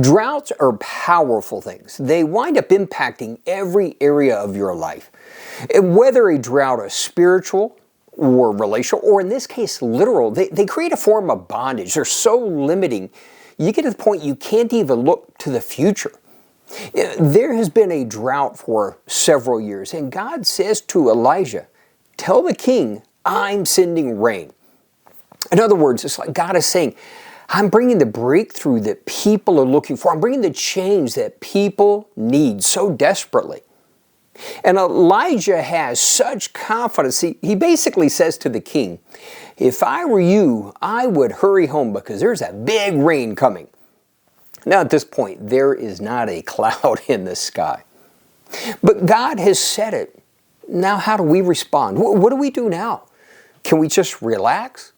Droughts are powerful things. They wind up impacting every area of your life. And whether a drought is spiritual or relational, or in this case, literal, they create a form of bondage. They're so limiting, you get to the point you can't even look to the future. There has been a drought for several years, and God says to Elijah, tell the king, I'm sending rain. In other words, it's like God is saying, I'm bringing the breakthrough that people are looking for. I'm bringing the change that people need so desperately. And Elijah has such confidence. He basically says to the king, if I were you, I would hurry home because there's a big rain coming. Now at this point, there is not a cloud in the sky. But God has said it. Now how do we respond? What do we do now? Can we just relax?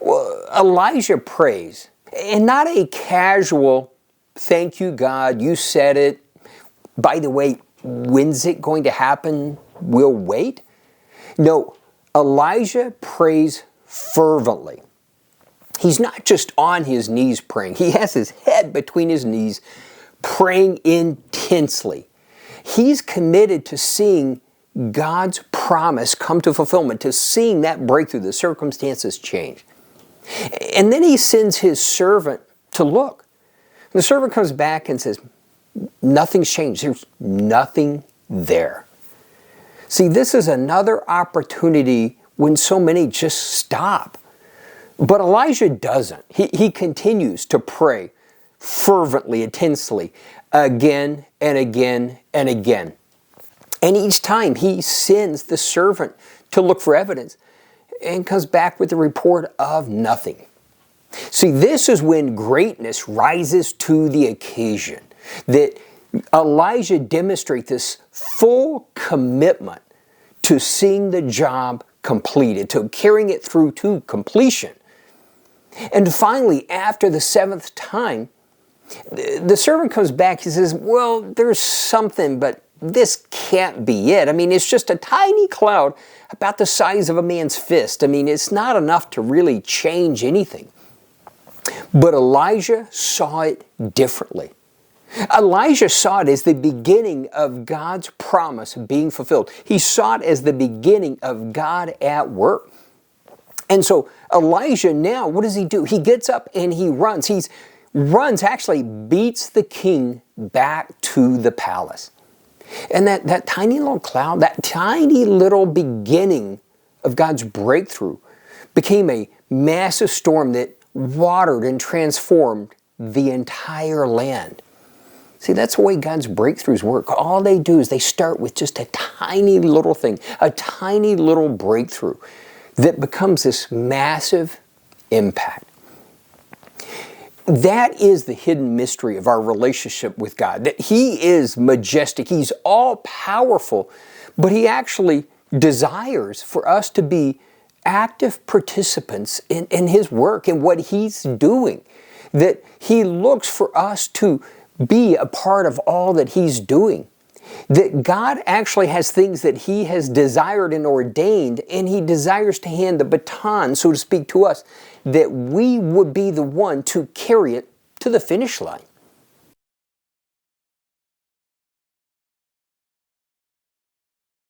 Well, Elijah prays, and not a casual, thank you God, you said it. By the way, when's it going to happen? We'll wait. No, Elijah prays fervently. He's not just on his knees praying. He has his head between his knees, praying intensely. He's committed to seeing God's promise come to fulfillment, to seeing that breakthrough, the circumstances change. And then he sends his servant to look. And the servant comes back and says, nothing's changed. There's nothing there. See, this is another opportunity when so many just stop. But Elijah doesn't. He continues to pray fervently, intensely, again and again and again. And each time he sends the servant to look for evidence and comes back with a report of nothing. See, this is when greatness rises to the occasion. That Elijah demonstrates this full commitment to seeing the job completed, to carrying it through to completion. And finally, after the seventh time, the servant comes back. He says, well, there's something, but this can't be it. I mean, it's just a tiny cloud about the size of a man's fist. I mean, it's not enough to really change anything. But Elijah saw it differently. Elijah saw it as the beginning of God's promise being fulfilled. He saw it as the beginning of God at work. And so Elijah now, what does he do? He gets up and he runs. Actually beats the king back to the palace. And that tiny little cloud, that tiny little beginning of God's breakthrough became a massive storm that watered and transformed the entire land. See, that's the way God's breakthroughs work. All they do is they start with just a tiny little thing, a tiny little breakthrough that becomes this massive impact. That is the hidden mystery of our relationship with God. That He is majestic. He's all-powerful. But He actually desires for us to be active participants in His work and what He's doing. That He looks for us to be a part of all that He's doing. That God actually has things that He has desired and ordained, and He desires to hand the baton, so to speak, to us, that we would be the one to carry it to the finish line.